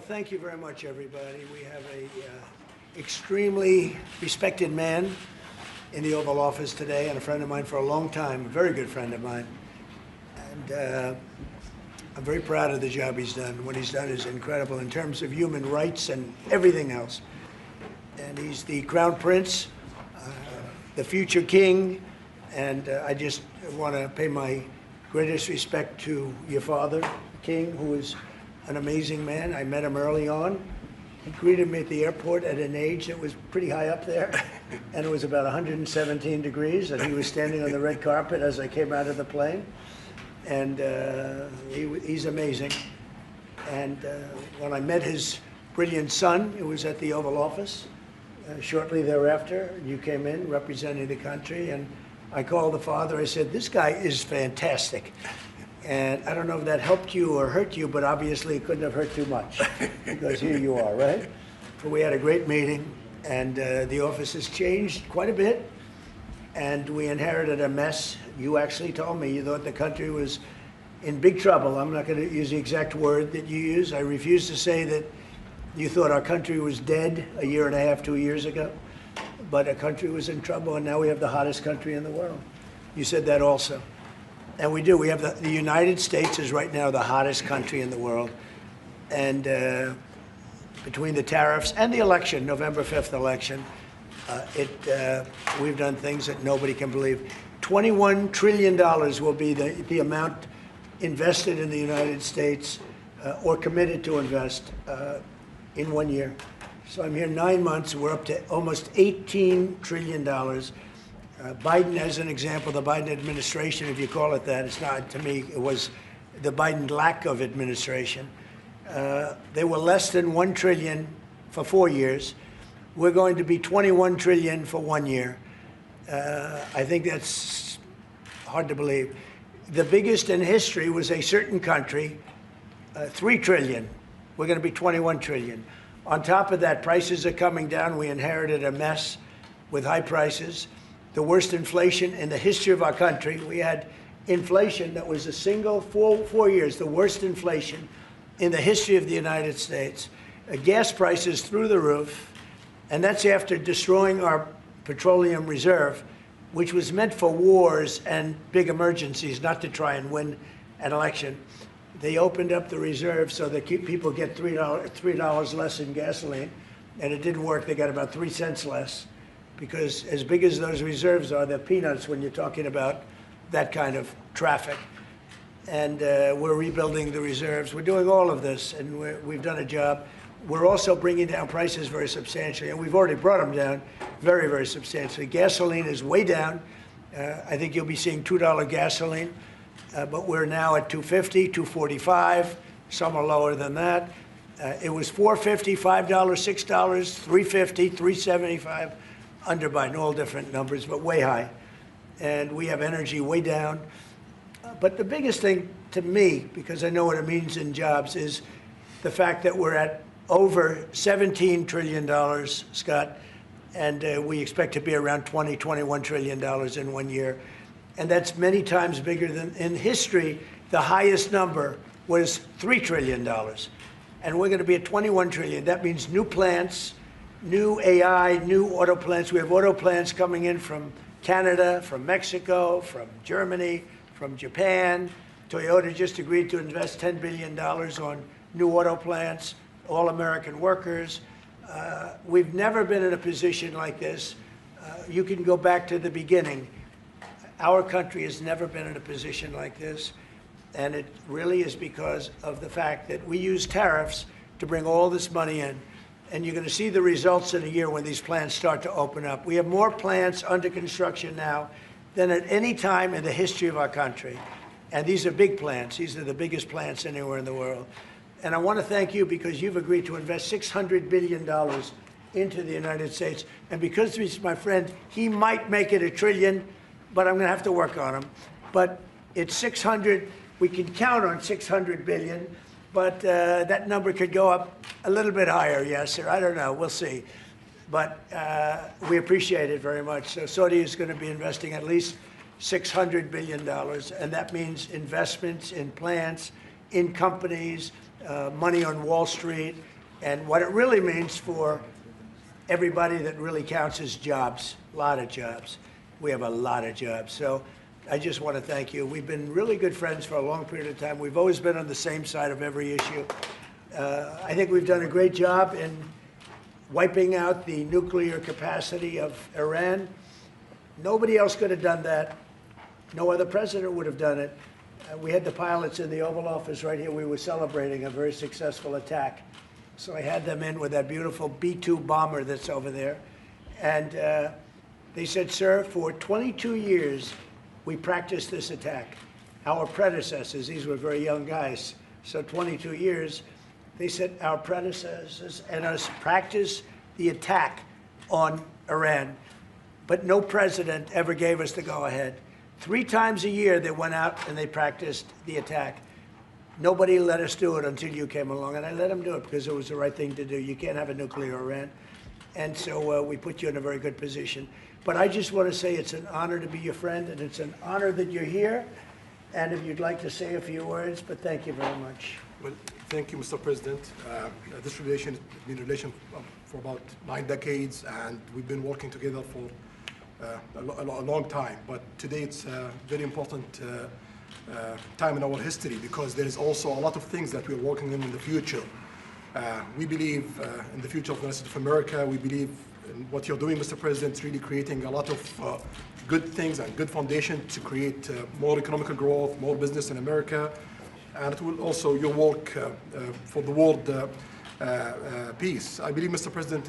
thank you very much, everybody. We have a extremely respected man in the Oval Office today, and a friend of mine for a long time, a very good friend of mine. And I'm very proud of the job he's done. What he's done is incredible in terms of human rights and everything else. And he's the Crown Prince, the future king, and I just want to pay my greatest respect to your father, the king, who is an amazing man. I met him early on. He greeted me at the airport at an age that was pretty high up there, and it was about 117 degrees, and he was standing on the red carpet as I came out of the plane. And he's amazing. And when I met his brilliant son, it was at the Oval Office. Shortly thereafter, you came in representing the country, and I called the father. I said, "This guy is fantastic." And I don't know if that helped you or hurt you, but obviously it couldn't have hurt too much, because here you are, right? But we had a great meeting, and the office has changed quite a bit, and we inherited a mess. You actually told me you thought the country was in big trouble. I'm not going to use the exact word that you use. I refuse to say that you thought our country was dead a year and a half, 2 years ago, but our country was in trouble, and now we have the hottest country in the world. You said that also. And we do. We have the United States is right now the hottest country in the world. And between the tariffs and the election, November 5th election, we've done things that nobody can believe. $21 trillion will be the amount invested in the United States or committed to invest in 1 year. So I'm here 9 months. We're up to almost $18 trillion. Biden, as an example, the Biden administration, if you call it that, it's not, to me, it was the Biden lack of administration. They were less than $1 trillion for 4 years. We're going to be $21 trillion for 1 year. I think that's hard to believe. The biggest in history was a certain country, $3 trillion. We're going to be $21 trillion. On top of that, prices are coming down. We inherited a mess with high prices. The worst inflation in the history of our country. We had inflation that was a single 4 years, the worst inflation in the history of the United States. Gas prices through the roof, and that's after destroying our petroleum reserve, which was meant for wars and big emergencies, not to try and win an election. They opened up the reserve so that people get $3 less in gasoline, and it didn't work. They got about 3 cents less, because as big as those reserves are, they're peanuts when you're talking about that kind of traffic. And we're rebuilding the reserves. We're doing all of this, and we've done a job. We're also bringing down prices very substantially, and we've already brought them down very, very substantially. Gasoline is way down. I think you'll be seeing $2 gasoline, but we're now at $2.50, $2.45. Some are lower than that. It was $4.50, $5, $6, $3.50, $3.75. Under Biden, all different numbers, but way high. And we have energy way down. But the biggest thing to me, because I know what it means in jobs, is the fact that we're at over $17 trillion, Scott, and we expect to be around $21 trillion in 1 year. And that's many times bigger than in history. The highest number was $3 trillion. And we're going to be at $21 trillion. That means new plants, new AI, new auto plants. We have auto plants coming in from Canada, from Mexico, from Germany, from Japan. Toyota just agreed to invest $10 billion on new auto plants, all American workers. We've never been in a position like this. You can go back to the beginning. Our country has never been in a position like this. And it really is because of the fact that we use tariffs to bring all this money in. And you're going to see the results in a year when these plants start to open up. We have more plants under construction now than at any time in the history of our country. And these are big plants. These are the biggest plants anywhere in the world. And I want to thank you because you've agreed to invest $600 billion into the United States. And because he's my friend, he might make it $1 trillion, but I'm going to have to work on him. But it's 600. We can count on 600 billion. But that number could go up a little bit higher, yes, or I don't know. We'll see. But we appreciate it very much. So Saudi is going to be investing at least $600 billion, and that means investments in plants, in companies, money on Wall Street, And what it really means for everybody that really counts is jobs, a lot of jobs. We have a lot of jobs. So I just want to thank you. We've been really good friends for a long period of time. We've always been on the same side of every issue. I think we've done a great job in wiping out the nuclear capacity of Iran. Nobody else could have done that. No other president would have done it. We had the pilots in the Oval Office right here. We were celebrating a very successful attack. So I had them in with that beautiful B-2 bomber that's over there. And they said, sir, for 22 years, we practiced this attack. Our predecessors, these were very young guys, so 22 years, they said our predecessors and us practiced the attack on Iran, but no president ever gave us the go-ahead. 3 times a year they went out and they practiced the attack. Nobody let us do it until you came along, and I let them do it because it was the right thing to do. You can't have a nuclear Iran. And so we put you in a very good position. But I just want to say it's an honor to be your friend, and it's an honor that you're here. And if you'd like to say a few words, but thank you very much. Well, thank you, Mr. President. This relation has been a relation for about 9 decades, and we've been working together for a long time. But today it's a very important time in our history because there is also a lot of things that we're working in the future. We believe in the future of the United States of America. We believe in what you're doing, Mr. President, really creating a lot of good things and good foundation to create more economic growth, more business in America. And it will also your work for the world peace. I believe, Mr. President,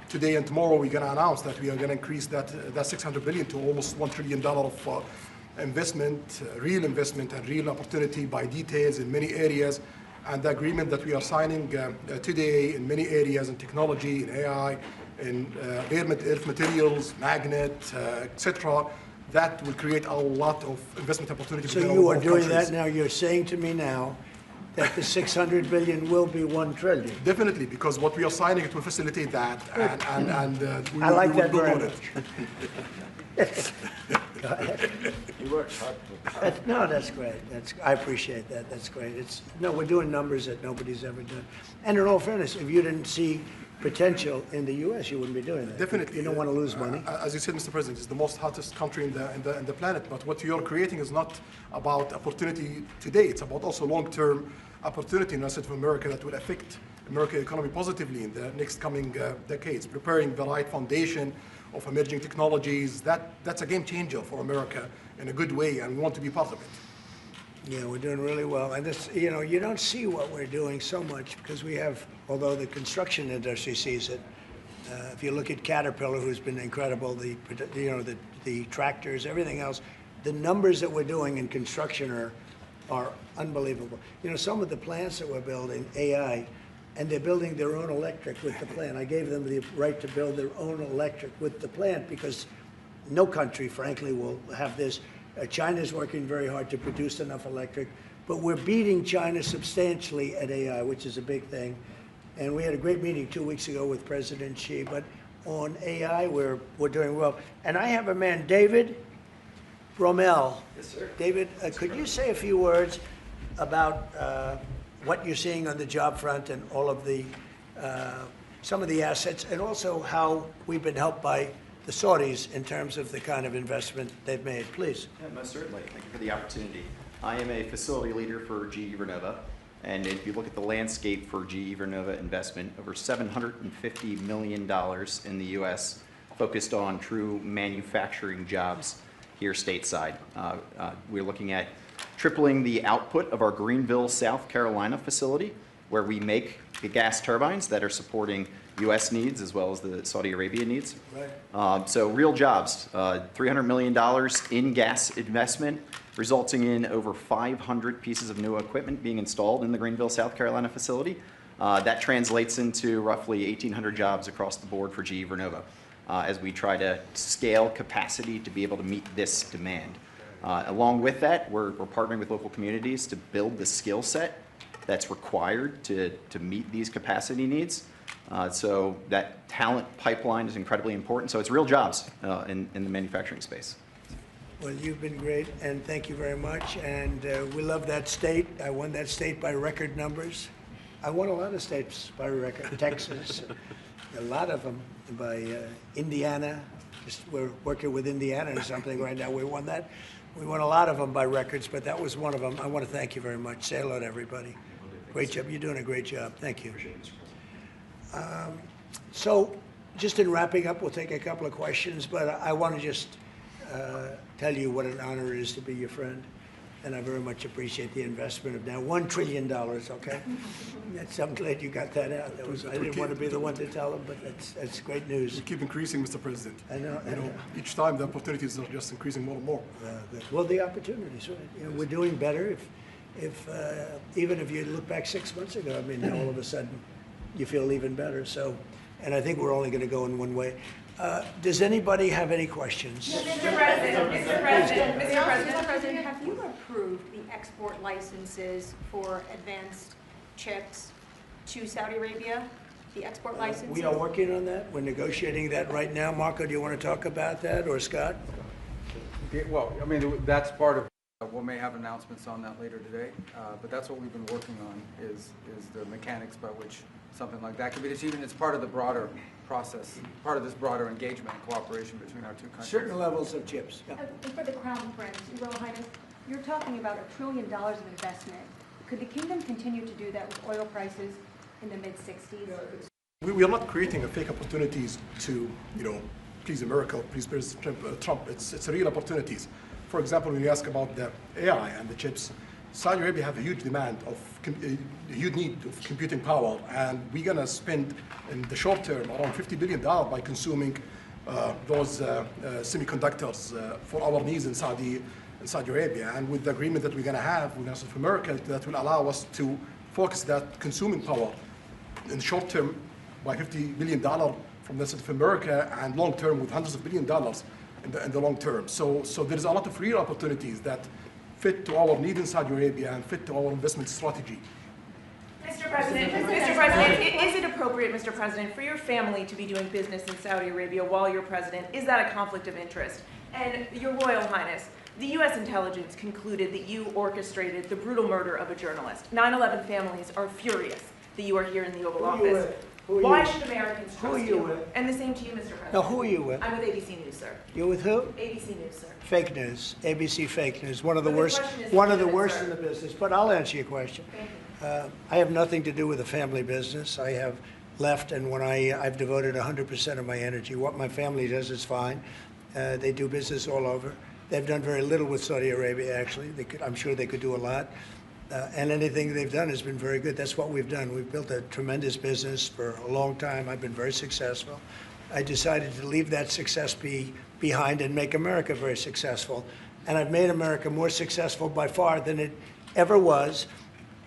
today and tomorrow we're going to announce that we are going to increase that $600 billion to almost $1 trillion of investment, real investment and real opportunity by details in many areas. And the agreement that we are signing today in many areas in technology, in AI, in earth materials, magnet, etc., that will create a lot of investment opportunities. So you are doing that now. You're saying to me now that the $600 billion will be $1 trillion. Definitely, because what we are signing, it will facilitate that, and we I like will that build very on much. it. Go ahead. He works hard. No, that's great. I appreciate that. That's great. We're doing numbers that nobody's ever done. And in all fairness, if you didn't see potential in the U.S., you wouldn't be doing that. Definitely. You don't want to lose money. As you said, Mr. President, it's the most hottest country in the planet. But what you're creating is not about opportunity today. It's about also long-term opportunity in the United States of America that will affect American economy positively in the next coming decades. Preparing the right foundation of emerging technologies, that's a game changer for America in a good way, and we want to be part of it. Yeah, we're doing really well. And this, you don't see what we're doing so much because we have, although the construction industry sees it. If you look at Caterpillar, who's been incredible, the tractors, everything else, the numbers that we're doing in construction are unbelievable. Some of the plants that we're building, AI, and they're building their own electric with the plant. I gave them the right to build their own electric with the plant because no country, frankly, will have this. China's working very hard to produce enough electric, but we're beating China substantially at AI, which is a big thing. And we had a great meeting 2 weeks ago with President Xi, but on AI, we're doing well. And I have a man, David Rommel. Yes, sir. David, could you say a few words about what you're seeing on the job front and all of the, some of the assets, and also how we've been helped by the Saudis in terms of the kind of investment they've made, please. Yeah, most certainly. Thank you for the opportunity. I am a facility leader for GE Vernova, and if you look at the landscape for GE Vernova investment, over $750 million in the U.S. focused on true manufacturing jobs here stateside. We're looking at tripling the output of our Greenville, South Carolina facility, where we make the gas turbines that are supporting U.S. needs as well as the Saudi Arabia needs. Right. So real jobs, $300 million in gas investment, resulting in over 500 pieces of new equipment being installed in the Greenville, South Carolina facility. That translates into roughly 1,800 jobs across the board for GE Vernova as we try to scale capacity to be able to meet this demand. Along with that, we're partnering with local communities to build the skill set that's required to meet these capacity needs. So that talent pipeline is incredibly important. So it's real jobs in the manufacturing space. Well, you've been great, and thank you very much. And we love that state. I won that state by record numbers. I won a lot of states by record. Texas, a lot of them by Indiana. Just we're working with Indiana or something right now. We won that. We won a lot of them by records, but that was one of them. I want to thank you very much. Say hello to everybody. Great job. You're doing a great job. Thank you. So just in wrapping up, we'll take a couple of questions, but I want to just tell you what an honor it is to be your friend. And I very much appreciate the investment of now $1 trillion, okay? I'm glad you got that out. I didn't want to be the one to tell them, but that's great news. We keep increasing, Mr. President. I know. Each time the opportunities are just increasing more and more. Well, the opportunities, right? You know, we're doing better. Even if you look back 6 months ago, I mean, now all of a sudden you feel even better. So, and I think we're only going to go in one way. Does anybody have any questions? Mr. President, have you approved the export licenses for advanced chips to Saudi Arabia? The export licenses? We are working on that. We're negotiating that right now. Marco, do you want to talk about that, or Scott? Yeah, well, I mean, that's part of, we may have announcements on that later today, but that's what we've been working on is the mechanics by which something like that could be achieved, and it's part of the broader process, part of this broader engagement and cooperation between our two countries. Certain levels of chips. Yeah. And for the Crown Prince, Your Royal Highness, you're talking about $1 trillion of investment. Could the kingdom continue to do that with oil prices in the mid-60s? We are not creating a fake opportunities to, please America, please President Trump. It's real opportunities. For example, when you ask about the AI and the chips, Saudi Arabia have a huge demand of, a huge need of computing power, and we're gonna spend in the short term around $50 billion by consuming those semiconductors for our needs in Saudi Arabia. And with the agreement that we're gonna have with North America, that will allow us to focus that consuming power in the short term by $50 billion from the South America, and long term with hundreds of billions of dollars in the long term. So there's a lot of real opportunities that fit to our need in Saudi Arabia and fit to our investment strategy. Mr. President, is it appropriate, Mr. President, for your family to be doing business in Saudi Arabia while you're president? Is that a conflict of interest? And Your Royal Highness, the U.S. intelligence concluded that you orchestrated the brutal murder of a journalist. 9/11 families are furious that you are here in the Oval Office. Why should Americans trust you? And the same to you, Mr. President. Now, who are you with? I'm with ABC News, sir. You're with who? ABC News, sir. Fake news, ABC fake news, one of the But the worst, question is one of the legitimate, worst sir. in the business. But I'll answer your question. Thank you. I have nothing to do with the family business. I have left, and when I've devoted 100% of my energy. What my family does is fine. They do business all over. They've done very little with Saudi Arabia, actually. I'm sure they could do a lot. And anything they've done has been very good. That's what we've done. We've built a tremendous business for a long time. I've been very successful. I decided to leave that success behind and make America very successful. And I've made America more successful by far than it ever was,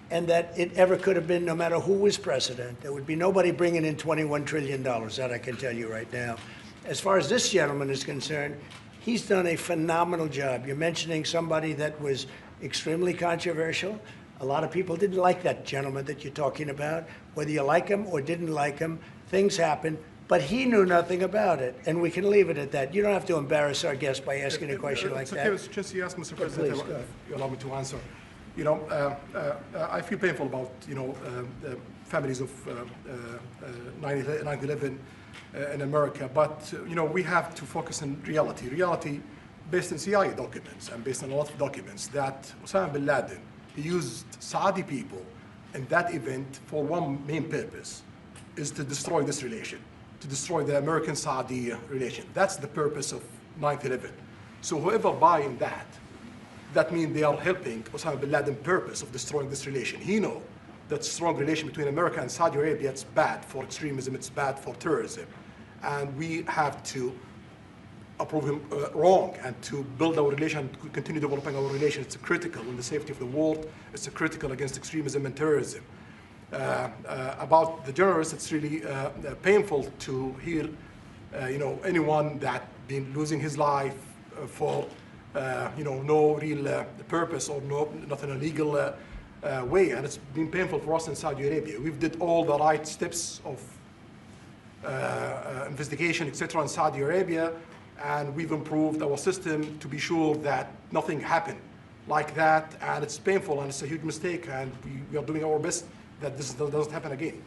and that it ever could have been, no matter who was president. There would be nobody bringing in $21 trillion, that I can tell you right now. As far as this gentleman is concerned, he's done a phenomenal job. You're mentioning somebody that was extremely controversial. A lot of people didn't like that gentleman that you're talking about. Whether you like him or didn't like him, things happen. But he knew nothing about it, and we can leave it at that. You don't have to embarrass our guest by asking a question like that. Okay, since you asked, Mr. President, please, if you allow me to answer. I feel painful about the families of 9/11 in America, but we have to focus on reality. Reality based on CIA documents and based on a lot of documents that Osama bin Laden, he used Saudi people in that event for one main purpose, is to destroy this relation, to destroy the American-Saudi relation. That's the purpose of 9/11. So whoever buys in that means they are helping Osama bin Laden's purpose of destroying this relation. He knows that strong relation between America and Saudi Arabia, it's bad for extremism, it's bad for terrorism. And we have to approve him wrong and to build our relation, continue developing our relation. It's critical in the safety of the world. It's critical against extremism and terrorism. About the journalists, it's really painful to hear, anyone that been losing his life for, no real purpose or not in a legal way, and it's been painful for us in Saudi Arabia. We've did all the right steps of investigation, etc., in Saudi Arabia, and we've improved our system to be sure that nothing happened like that, and it's painful and it's a huge mistake, and we are doing our best that this doesn't happen again.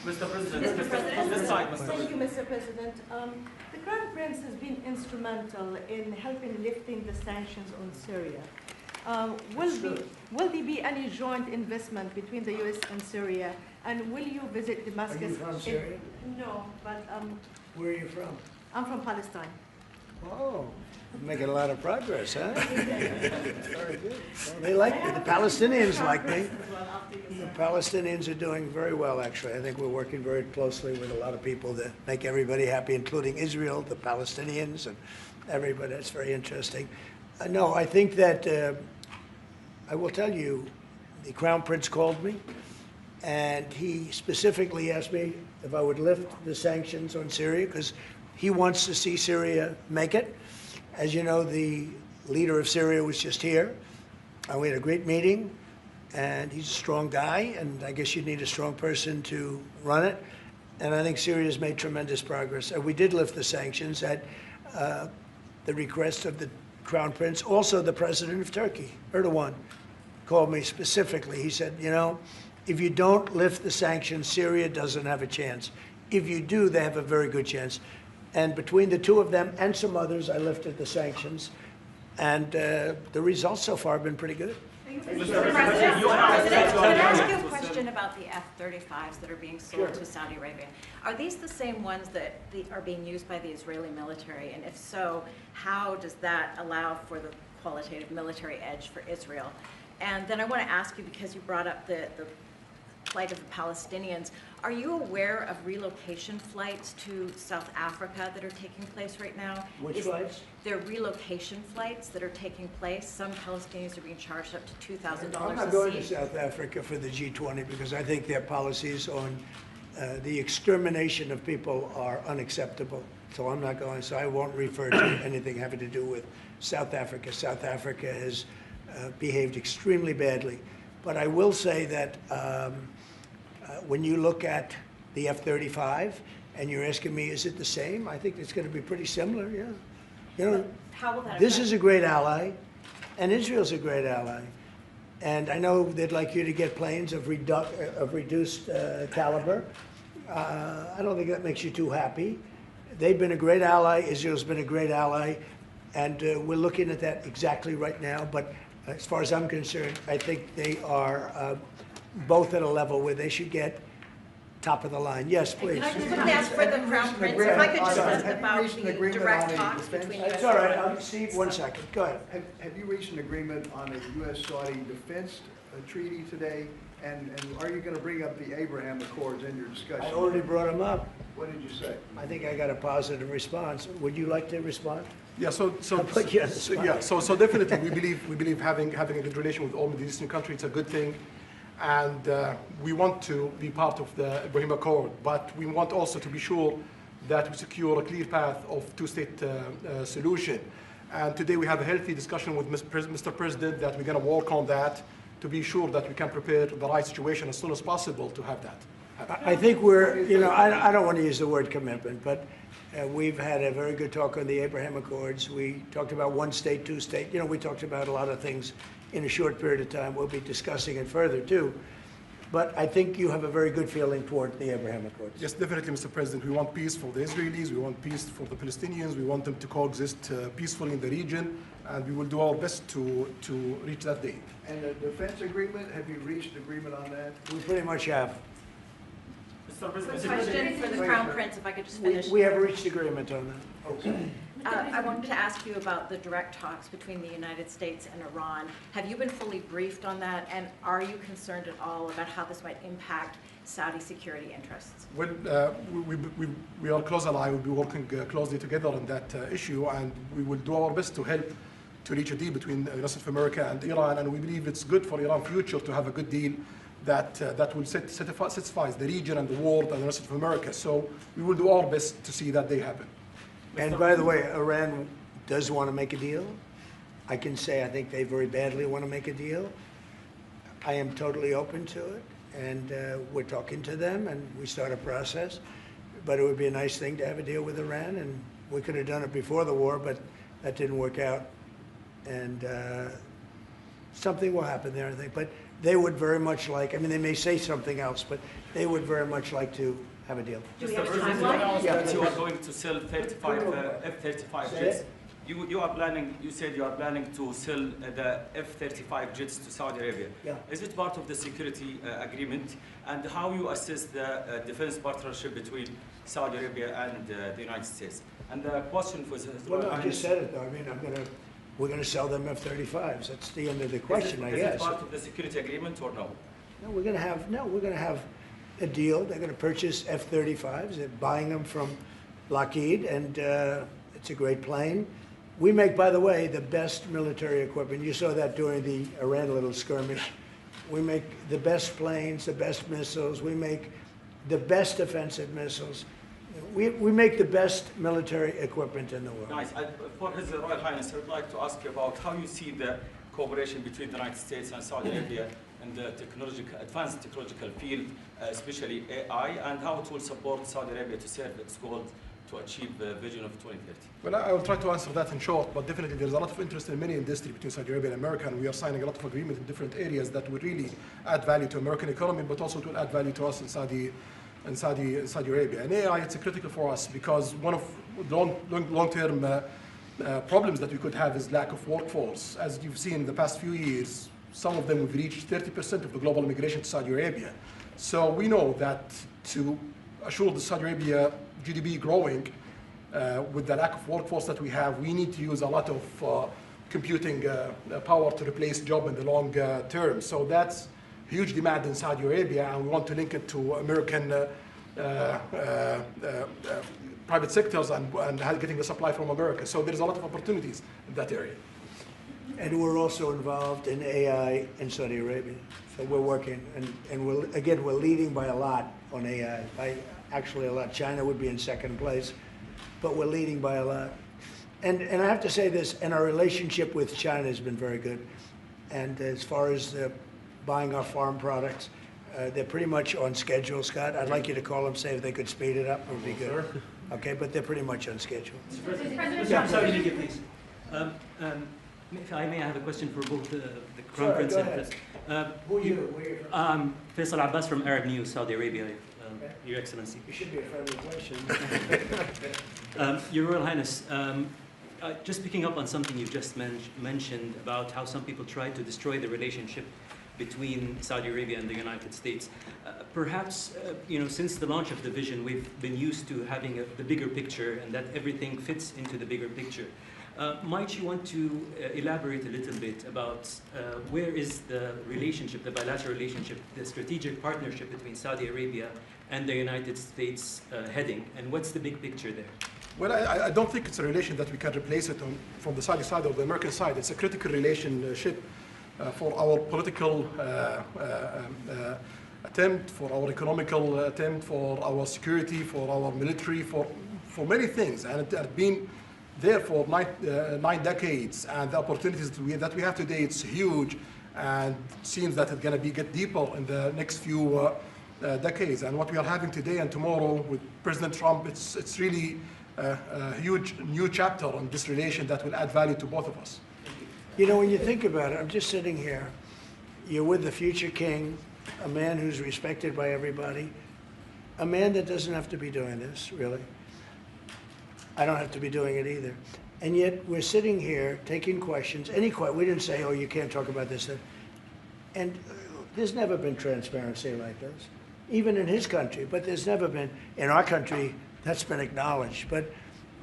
Mr. President, Mr. President, this side, Mr. thank you, President. Mr. President. The Crown Prince has been instrumental in helping lifting the sanctions on Syria. Will there be any joint investment between the U.S. and Syria? And will you visit Damascus? Are you from Syria? No, but Where are you from? I'm from Palestine. Oh, you're making a lot of progress, huh? Very good. Well, they like me. The Palestinians like me. The Palestinians are doing very well, actually. I think we're working very closely with a lot of people to make everybody happy, including Israel, the Palestinians, and everybody. That's very interesting. No, I think that I will tell you, the Crown Prince called me, and he specifically asked me if I would lift the sanctions on Syria, because he wants to see Syria make it. As you know, the leader of Syria was just here, and we had a great meeting, and he's a strong guy, and I guess you need a strong person to run it. And I think Syria's made tremendous progress. And we did lift the sanctions at the request of the Crown Prince. Also, the president of Turkey, Erdogan, called me specifically. He said, you know, if you don't lift the sanctions, Syria doesn't have a chance. If you do, they have a very good chance. And between the two of them and some others, I lifted the sanctions. And the results so far have been pretty good. Mr. President, can I ask you a question about the F-35s that are being sold to Saudi Arabia? Are these the same ones that are being used by the Israeli military? And if so, how does that allow for the qualitative military edge for Israel? And then I want to ask you, because you brought up the plight of the Palestinians, are you aware of relocation flights to South Africa that are taking place right now? Which flights? There are relocation flights that are taking place. Some Palestinians are being charged up to $2,000 a seat. I'm not going to South Africa for the G20 because I think their policies on the extermination of people are unacceptable. So I'm not going, so I won't refer to anything having to do with South Africa. South Africa has behaved extremely badly. But I will say that when you look at the F-35 and you're asking me, is it the same? I think it's going to be pretty similar, yeah. You know, How will that this affect- is a great ally, and Israel's a great ally. And I know they'd like you to get planes of reduced caliber. I don't think that makes you too happy. They've been a great ally. Israel's been a great ally. And we're looking at that exactly right now. But as far as I'm concerned, I think they are both at a level where they should get top of the line. Yes, please. Can I just quickly ask for the Crown Prince, if I could just ask about the direct talks between U.S. It's all right. Steve, 1 second. Go ahead. Have you reached an agreement on a U.S.-Saudi defense treaty today? And are you going to bring up the Abraham Accords in your discussion? I already brought them up. What did you say? I think I got a positive response. Would you like to respond? Yeah, so put you on the spot. yeah, so definitely we believe having a good relation with all Middle Eastern countries, it's a good thing, and we want to be part of the Ibrahim Accord, but we want also to be sure that we secure a clear path of two-state solution. And today we have a healthy discussion with Mr. President that we're going to work on that to be sure that we can prepare the right situation as soon as possible to have that happen. I think we're, you know, I don't want to use the word commitment, but we've had a very good talk on the Abraham Accords. We talked about one state, two state. You know, we talked about a lot of things in a short period of time. We'll be discussing it further, too. But I think you have a very good feeling toward the Abraham Accords. Yes, definitely, Mr. President. We want peace for the Israelis. We want peace for the Palestinians. We want them to coexist peacefully in the region. And we will do our best to reach that day. And the defense agreement, have you reached agreement on that? We pretty much have. Mr. President, Question for the Crown Prince, if I could just finish. We have reached agreement on that. Okay. I wanted to ask you about the direct talks between the United States and Iran. Have you been fully briefed on that, and are you concerned at all about how this might impact Saudi security interests? Well, we are close ally. We'll be working closely together on that issue, and we will do our best to help to reach a deal between the United States of America and Iran. And we believe it's good for Iran's future to have a good deal that will satisfy the region and the world and the United States of America. So we will do our best to see that day happen. And by the way, Iran does want to make a deal. I can say I think they very badly want to make a deal. I am totally open to it, and we're talking to them, and we start a process. But it would be a nice thing to have a deal with Iran, and we could have done it before the war, but that didn't work out. And something will happen there, I think. But they would very much like, I mean, they may say something else, but they would very much like to have a deal. Do we Mr. have a President, you timeline? announced Yeah. that you are going to sell 35 F-35 Say jets. it. You are planning, you said you are planning to sell the F-35 jets to Saudi Arabia. Yeah. Is it part of the security agreement? And how you assess the defense partnership between Saudi Arabia and the United States? And the question for the Well, no, I just said it, though. I mean, we're going to sell them F-35s. That's the end of the question, I Is guess. it part of the security agreement or no? No, we're going to have a deal. They're going to purchase F-35s. They're buying them from Lockheed, and it's a great plane. We make, by the way, the best military equipment. You saw that during the Iran little skirmish. We make the best planes, the best missiles. We make the best offensive missiles. We make the best military equipment in the world. Nice. For His Royal Highness, I would like to ask you about how you see the cooperation between the United States and Saudi Arabia in the advanced technological field, especially AI, and how it will support Saudi Arabia to serve its goal to achieve the vision of 2030. Well, I will try to answer that in short, but definitely there's a lot of interest in many industries between Saudi Arabia and America, and we are signing a lot of agreements in different areas that will really add value to American economy, but also to add value to us in Saudi Arabia. And AI, it's critical for us because one of the long-term problems that we could have is lack of workforce. As you've seen in the past few years, some of them have reached 30% of the global immigration to Saudi Arabia. So we know that to assure the Saudi Arabia GDP growing with the lack of workforce that we have, we need to use a lot of computing power to replace job in the long term. So that's huge demand in Saudi Arabia, and we want to link it to American private sectors and getting the supply from America. So there's a lot of opportunities in that area. And we're also involved in AI in Saudi Arabia. So we're working, and we're leading by a lot on AI. Actually a lot. China would be in second place, but we're leading by a lot. And I have to say this, and our relationship with China has been very good. And as far as buying our farm products, they're pretty much on schedule, Scott. I'd like you to call them, say if they could speed it up, it would be good. Okay, but they're pretty much on schedule. Saudi Arabia, please. If I may, I have a question for both the Crown Prince and Prince. Who are you? Where are you from? Faisal Abbas from Arab News, Saudi Arabia, Your Excellency. You should be a friendly question. Your Royal Highness, just picking up on something you just mentioned about how some people try to destroy the relationship between Saudi Arabia and the United States. Perhaps, since the launch of the vision, we've been used to having the bigger picture and that everything fits into the bigger picture. Might you want to elaborate a little bit about where is the relationship, the bilateral relationship, the strategic partnership between Saudi Arabia and the United States heading, and what's the big picture there? Well, I don't think it's a relation that we can replace it from the Saudi side or the American side. It's a critical relationship for our political attempt, for our economical attempt, for our security, for our military, for many things. And it has been there for nine decades. And the opportunities that we have today, it's huge. And it seems that it's going to get deeper in the next few decades. And what we are having today and tomorrow with President Trump, it's really a huge new chapter on this relation that will add value to both of us. When you think about it, I'm just sitting here. You're with the future king, a man who's respected by everybody, a man that doesn't have to be doing this, really. I don't have to be doing it either. And yet we're sitting here taking questions, we didn't say, oh, you can't talk about this. And there's never been transparency like this, even in his country, but there's never been, in our country, that's been acknowledged. But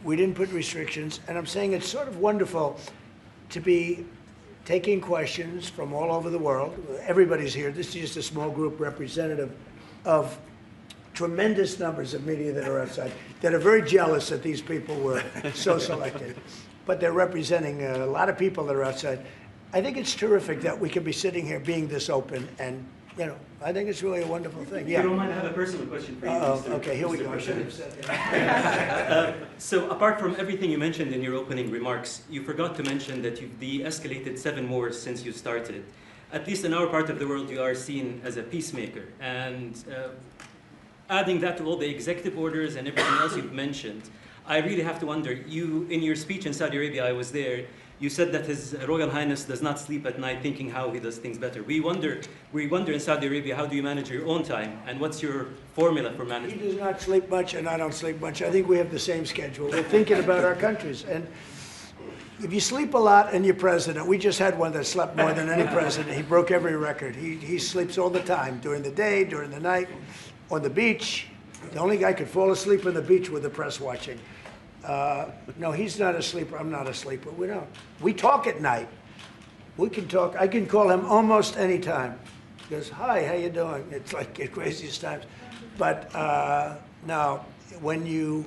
we didn't put restrictions, and I'm saying it's sort of wonderful to be taking questions from all over the world. Everybody's here. This is just a small group representative of tremendous numbers of media that are outside, that are very jealous that these people were so selected. But they're representing a lot of people that are outside. I think it's terrific that we can be sitting here being this open, and I think it's really a wonderful thing. Yeah. If you don't mind, I have a personal question for you. Okay, here we go. I should have said that. So apart from everything you mentioned in your opening remarks, you forgot to mention that you've de-escalated 7 wars since you started. At least in our part of the world, you are seen as a peacemaker. And adding that to all the executive orders and everything else you've mentioned, I really have to wonder, in your speech in Saudi Arabia, I was there, You said that His Royal Highness does not sleep at night thinking how he does things better. We wonder in Saudi Arabia, how do you manage your own time, and what's your formula for He management? does not sleep much, and I don't sleep much. I think we have the same schedule. We're thinking about our countries. And if you sleep a lot and you're president, we just had one that slept more than any president. He broke every record. He sleeps all the time, during the day, during the night, on the beach. The only guy could fall asleep on the beach with the press watching. No, he's not a sleeper. I'm not a sleeper. We don't. We talk at night. We can talk. I can call him almost any time. He goes, "Hi, how you doing?" It's like the craziest times. But no, when you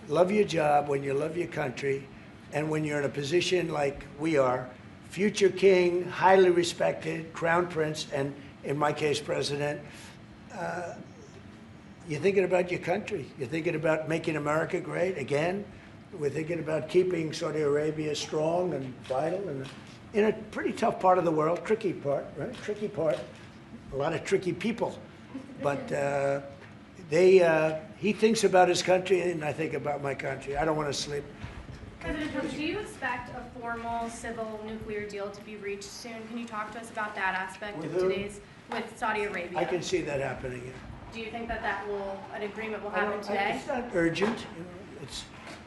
love your job, when you love your country, and when you're in a position like we are, future king, highly respected, crown prince, and in my case, president, you're thinking about your country. You're thinking about making America great again. We're thinking about keeping Saudi Arabia strong and vital and in a pretty tough part of the world, tricky part, right? Tricky part, a lot of tricky people. But he thinks about his country and I think about my country. I don't want to sleep. President Trump, do you expect a formal civil nuclear deal to be reached soon? Can you talk to us about that aspect With of who? with Saudi Arabia? I can see that happening. Yeah. Do you think that an agreement will happen today? It's not urgent. You know,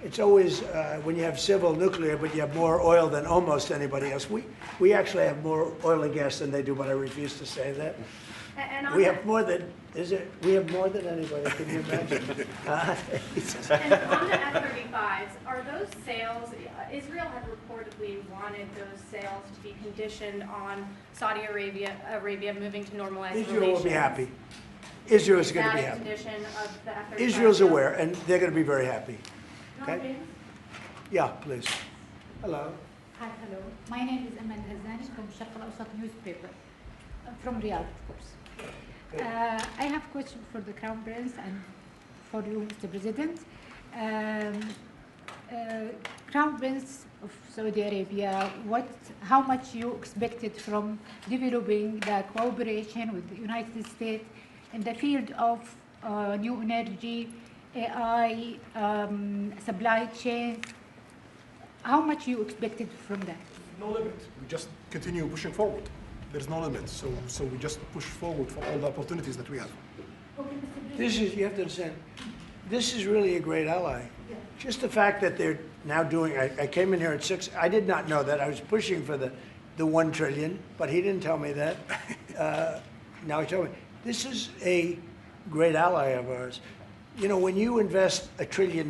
it's always when you have civil nuclear, but you have more oil than almost anybody else. We actually have more oil and gas than they do, but I refuse to say that. And We have more than we have more than anybody. Can you imagine? And on the F-35s, are those sales? Israel had reportedly wanted those sales to be conditioned on Saudi Arabia moving to normalized relations. Israel will be happy. Israel is going to be That a happy. condition of the F-35? Israel's aware, and they're going to be very happy. Okay? Okay. Yeah, please. Hello. Hi, hello. My name is Amal Hazani from Sharq al-Awsat newspaper, from Riyadh, of course. I have a question for the Crown Prince and for you, Mr. President. Crown Prince of Saudi Arabia, how much you expected from developing the cooperation with the United States in the field of new energy, AI, supply chain? How much you expected from that? No limit. We just continue pushing forward. There's no limit. So we just push forward for all the opportunities that we have. You have to understand, this is really a great ally. Yeah. Just the fact that they're now doing, I came in here at 6, I did not know that. I was pushing for the 1 trillion, but he didn't tell me that. Now he told me. This is a great ally of ours. You know, when you invest $1 trillion,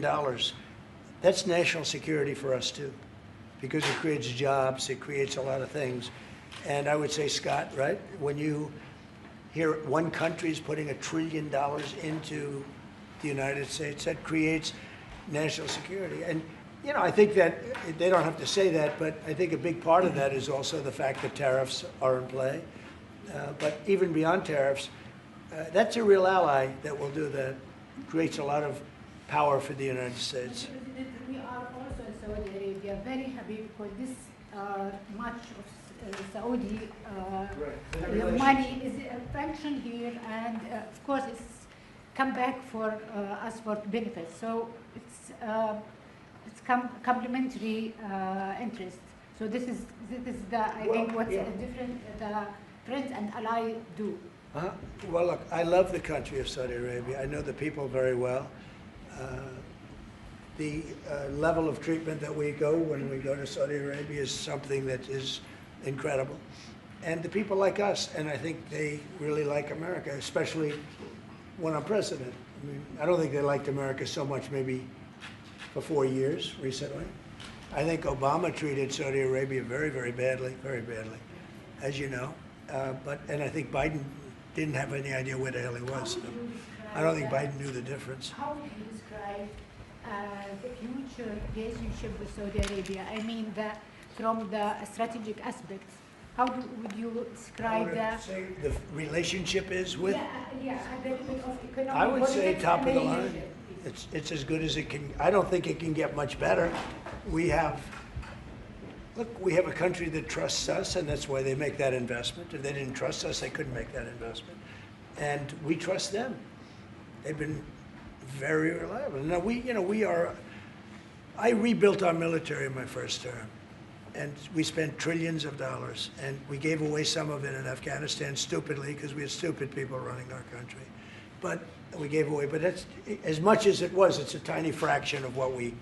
that's national security for us too, because it creates jobs, it creates a lot of things. And I would say, Scott, right, when you hear one country is putting $1 trillion into the United States, that creates national security. And, you know, I think that they don't have to say that, but I think a big part of that is also the fact that tariffs are in play. But even beyond tariffs, that's a real ally that will do that. Creates a lot of power for the United States. We are also in Saudi Arabia very happy because this much of Saudi money is function here, and of course it's come back for us for benefits. So it's complementary interest. So this is the I think what's different the friends and ally do. Well, look, I love the country of Saudi Arabia. I know the people very well. The level of treatment that we go when we go to Saudi Arabia is something that is incredible. And the people like us, and I think they really like America, especially when I'm president. I mean, I don't think they liked America so much maybe for 4 years recently. I think Obama treated Saudi Arabia very, very badly, as you know. And I think Biden didn't have any idea where the hell he was. I don't think Biden knew the difference. How would you describe the future relationship with Saudi Arabia? I mean, from the strategic aspects, how would you describe the relationship is with? Yeah, a bit of economic. I would say politics top of the and line. It's as good as it can. I don't think it can get much better. We have a country that trusts us, and that's why they make that investment. If they didn't trust us, they couldn't make that investment. And we trust them. They've been very reliable. Now I rebuilt our military in my first term. and we spent trillions of dollars, and we gave away some of it in Afghanistan stupidly because we had stupid people running our country. But we gave away, but that's, as much as it was, it's a tiny fraction of what we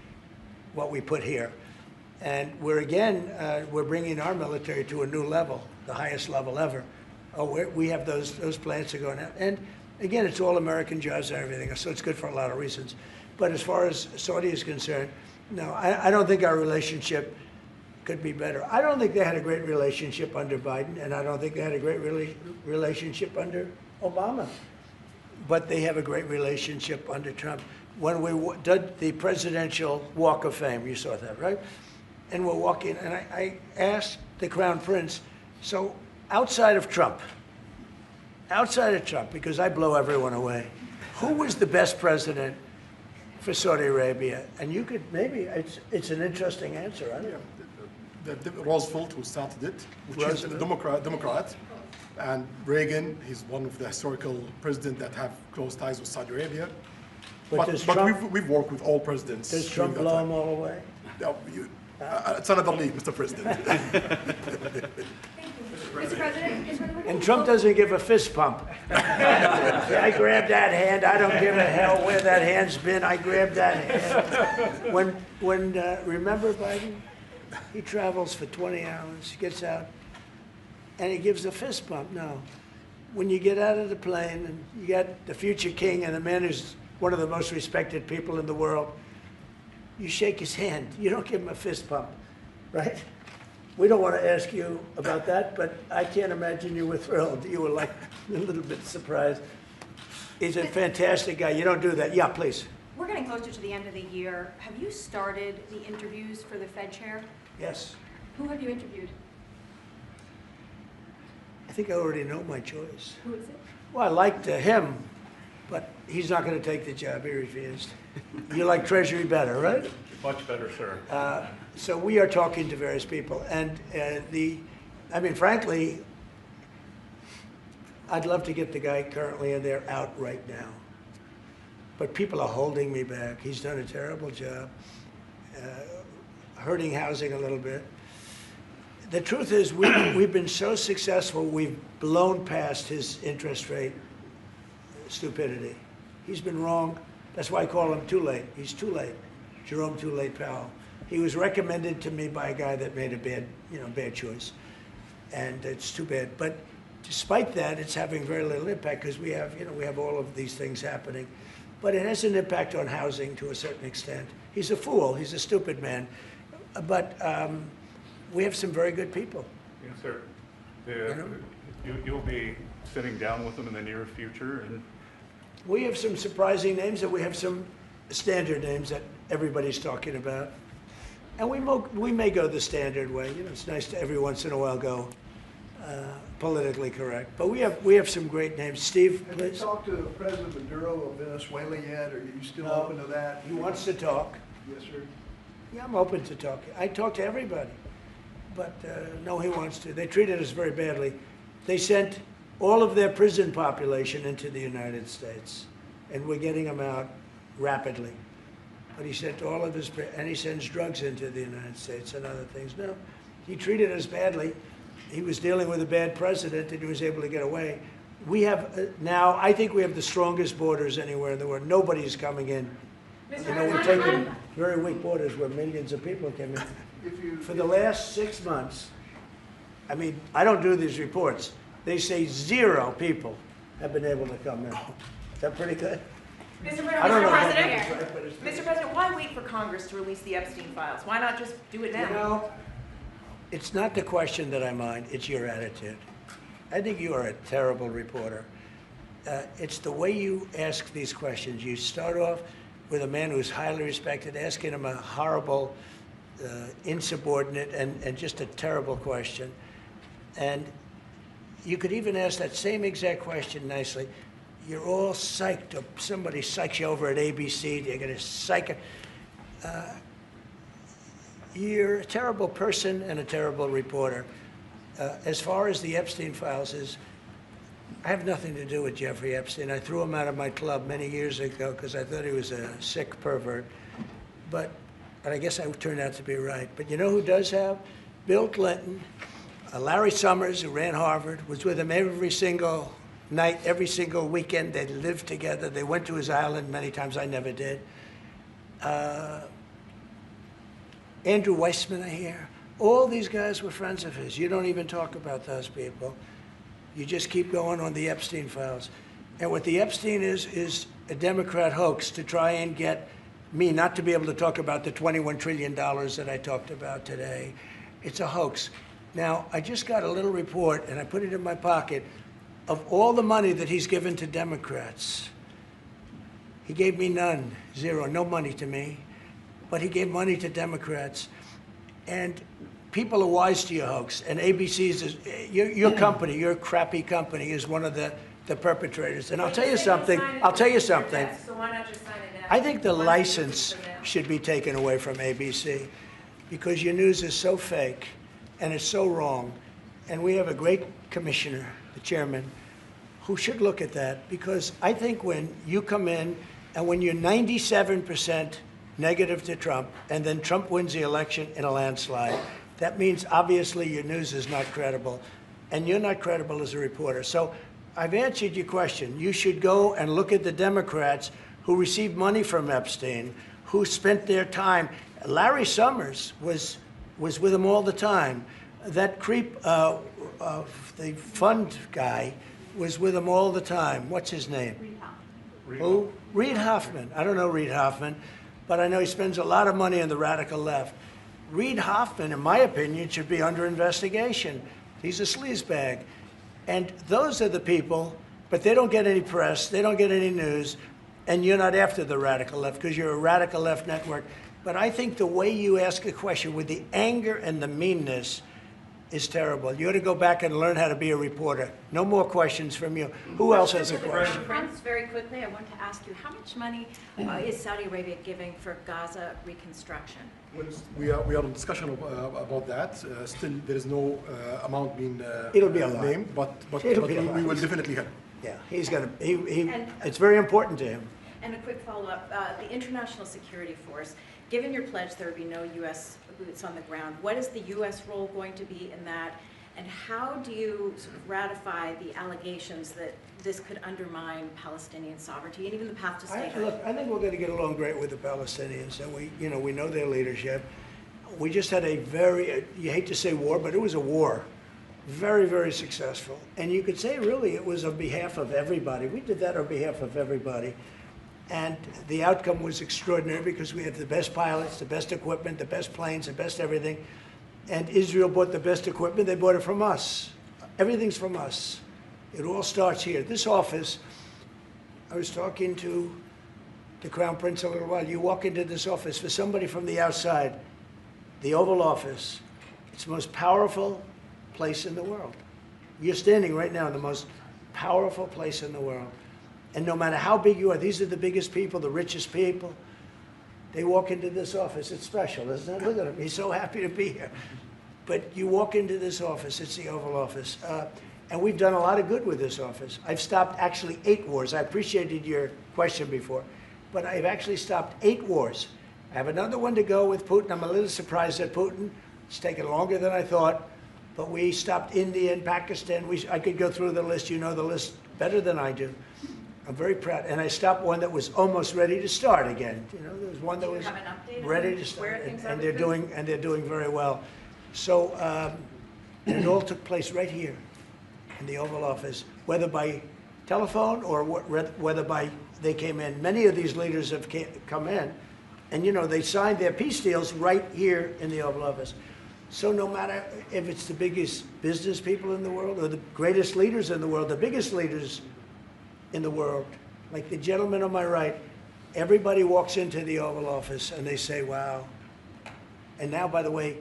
put here. And we're bringing our military to a new level, the highest level ever. Oh, we have those plants are going out. And again, it's all American jobs and everything, so it's good for a lot of reasons. But as far as Saudi is concerned, no, I don't think our relationship could be better. I don't think they had a great relationship under Biden, and I don't think they had a great relationship under Obama. But they have a great relationship under Trump. When we did the Presidential Walk of Fame, you saw that, right? And we're walking, and I asked the Crown Prince, so outside of Trump, because I blow everyone away, who was the best president for Saudi Arabia? And you could, maybe, it's an interesting answer, I don't know. Roosevelt, who started it, which is a Democrat. And Reagan, he's one of the historical presidents that have close ties with Saudi Arabia. But we've worked with all presidents. Does Trump blow them all away? No, it's another league, Mr. President. Mr. President? And Trump doesn't give a fist pump. I grabbed that hand. I don't give a hell where that hand's been. I grabbed that hand. Remember Biden? He travels for 20 hours, gets out, and he gives a fist bump. No. When you get out of the plane and you got the future king and the man who's one of the most respected people in the world, you shake his hand. You don't give him a fist bump, right? We don't want to ask you about that, but I can't imagine you were thrilled. You were like a little bit surprised. He's a fantastic guy. You don't do that. Yeah, please. We're getting closer to the end of the year. Have you started the interviews for the Fed chair? Yes. Who have you interviewed? I think I already know my choice. Who is it? Well, I liked him, but he's not going to take the job. He refused. You like Treasury better, right? Much better, sir. So we are talking to various people. And frankly, I'd love to get the guy currently in there out right now. But people are holding me back. He's done a terrible job, hurting housing a little bit. The truth is, we've been so successful, we've blown past his interest rate stupidity. He's been wrong. That's why I call him too late. He's too late. Jerome Too Late Powell. He was recommended to me by a guy that made a bad choice. And it's too bad. But despite that, it's having very little impact because we have all of these things happening. But it has an impact on housing to a certain extent. He's a fool. He's a stupid man. But we have some very good people. Yes, sir. You'll be sitting down with them in the near future. And we have some surprising names, and we have some standard names that everybody's talking about. And we may go the standard way. It's nice to every once in a while go politically correct. But we have some great names. Steve, please. Have you talked to President Maduro of Venezuela yet? Are you still open to that? He wants to talk. Yes, sir. Yeah, I'm open to talk. I talk to everybody. But no, he wants to. They treated us very badly. They sent all of their prison population into the United States, and we're getting them out rapidly. But he sent all of his, and he sends drugs into the United States and other things. No, he treated us badly. He was dealing with a bad president, and he was able to get away. We have now, I think we have the strongest borders anywhere in the world. Nobody's coming in. We're taking very weak borders where millions of people came in. For the last 6 months, I don't do these reports. They say 0 people have been able to come in. Is that pretty good? Mr. President, Mr. President, why wait for Congress to release the Epstein files? Why not just do it now? It's not the question that I mind, it's your attitude. I think you are a terrible reporter. It's the way you ask these questions. You start off with a man who's highly respected, asking him a horrible, insubordinate, and just a terrible question. And you could even ask that same exact question nicely. You're all psyched up. Somebody psychs you over at ABC. They're going to psych it. You're a terrible person and a terrible reporter. As far as the Epstein files is, I have nothing to do with Jeffrey Epstein. I threw him out of my club many years ago because I thought he was a sick pervert. But I guess I turned out to be right. But you know who does have Bill Clinton, Larry Summers, who ran Harvard, was with him every single night, every single weekend. They lived together. They went to his island many times. I never did. Andrew Weissman, I hear. All these guys were friends of his. You don't even talk about those people. You just keep going on the Epstein files. And what the Epstein is a Democrat hoax to try and get me not to be able to talk about the $21 trillion that I talked about today. It's a hoax. Now, I just got a little report, and I put it in my pocket, of all the money that he's given to Democrats. He gave me none, zero, no money to me. But he gave money to Democrats. And people are wise to your hoax. And ABC's, your company, your crappy company, is one of the perpetrators. And I'll tell you something. So why not just sign it now? I think the license should be taken away from ABC because your news is so fake and it's so wrong. And we have a great commissioner, the chairman, who should look at that because I think when you come in and when you're 97% negative to Trump, and then Trump wins the election in a landslide, that means obviously your news is not credible, and you're not credible as a reporter. So I've answered your question. You should go and look at the Democrats who received money from Epstein, who spent their time. Larry Summers was with him all the time. That creep of the fund guy was with him all the time. What's his name? Who? Reid Hoffman. I don't know Reid Hoffman, but I know he spends a lot of money on the radical left. Reid Hoffman, in my opinion, should be under investigation. He's a sleazebag. And those are the people, but they don't get any press, they don't get any news, and you're not after the radical left because you're a radical left network. But I think the way you ask a question with the anger and the meanness is terrible. You ought to go back and learn how to be a reporter. No more questions from you. Who else has a question? Prince, very quickly, I want to ask you, how much money is Saudi Arabia giving for Gaza reconstruction? We are in discussion about that. Still, there is no amount being It'll be a lot. named, but It'll be a we lot. will definitely help. Yeah, he's gonna. It's very important to him. And a quick follow-up, the International Security Force, given your pledge there would be no U.S. boots on the ground, what is the U.S. role going to be in that? And how do you sort of ratify the allegations that this could undermine Palestinian sovereignty and even the path to statehood? Look, I think we're going to get along great with the Palestinians, and we know their leadership. We just had a very, you hate to say war, but it was a war. Very, very successful. And you could say really it was on behalf of everybody. We did that on behalf of everybody. And the outcome was extraordinary because we had the best pilots, the best equipment, the best planes, the best everything. And Israel bought the best equipment. They bought it from us. Everything's from us. It all starts here. This office, I was talking to the Crown Prince a little while. You walk into this office, for somebody from the outside, the Oval Office, it's the most powerful place in the world. You're standing right now in the most powerful place in the world. And no matter how big you are, these are the biggest people, the richest people. They walk into this office. It's special, isn't it? Look at him. He's so happy to be here. But you walk into this office. It's the Oval Office. And we've done a lot of good with this office. I've stopped actually 8 wars. I appreciated your question before. But I've actually stopped 8 wars. I have another one to go with Putin. I'm a little surprised at Putin. It's taken longer than I thought. But we stopped India and Pakistan. I could go through the list. You know the list better than I do. I'm very proud. And I stopped one that was almost ready to start again. You know, there was one that was ready to start. And they're doing very well. So and it all took place right here in the Oval Office, whether by telephone or whether by they came in. Many of these leaders have come in, and you know they signed their peace deals right here in the Oval Office. So no matter if it's the biggest business people in the world or the greatest leaders in the world, the biggest leaders in the world, like the gentleman on my right, everybody walks into the Oval Office and they say, wow. And now, by the way,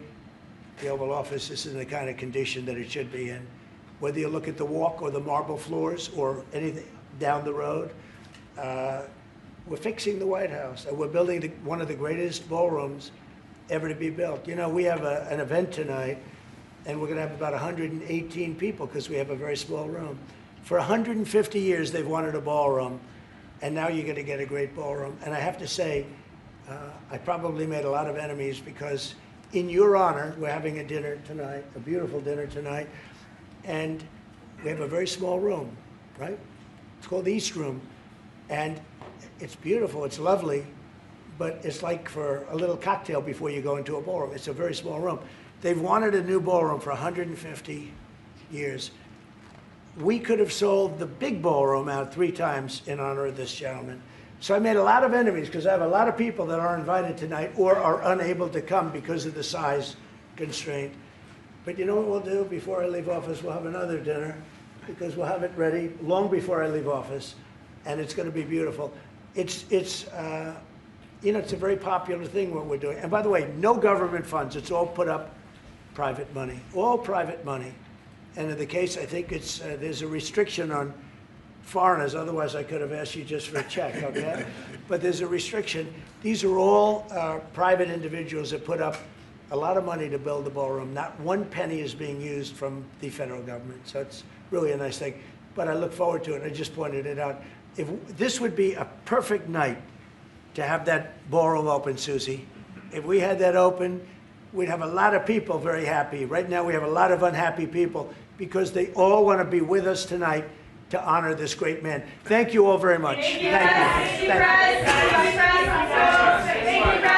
the Oval Office is in the kind of condition that it should be in. Whether you look at the walk or the marble floors or anything down the road, we're fixing the White House. And we're building one of the greatest ballrooms ever to be built. You know, we have an event tonight, and we're going to have about 118 people because we have a very small room. For 150 years, they've wanted a ballroom, and now you're going to get a great ballroom. And I have to say, I probably made a lot of enemies because in your honor, we're having a dinner tonight, a beautiful dinner tonight, and we have a very small room, right? It's called the East Room, and it's beautiful, it's lovely, but it's like for a little cocktail before you go into a ballroom. It's a very small room. They've wanted a new ballroom for 150 years. We could have sold the big ballroom out 3 times in honor of this gentleman. So I made a lot of enemies because I have a lot of people that are invited tonight or are unable to come because of the size constraint. But you know what we'll do before I leave office? We'll have another dinner because we'll have it ready long before I leave office, and it's going to be beautiful. It's you know, it's a very popular thing what we're doing. And by the way, no government funds. It's all put up private money, all private money. And in the case, I think it's there's a restriction on foreigners. Otherwise, I could have asked you just for a check, okay? But there's a restriction. These are all private individuals that put up a lot of money to build the ballroom. Not one penny is being used from the federal government. So it's really a nice thing. But I look forward to it. I just pointed it out. If this would be a perfect night to have that ballroom open, Susie. If we had that open, we'd have a lot of people very happy. Right now, we have a lot of unhappy people because they all want to be with us tonight to honor this great man. Thank you all very much. Thank you. Thank you.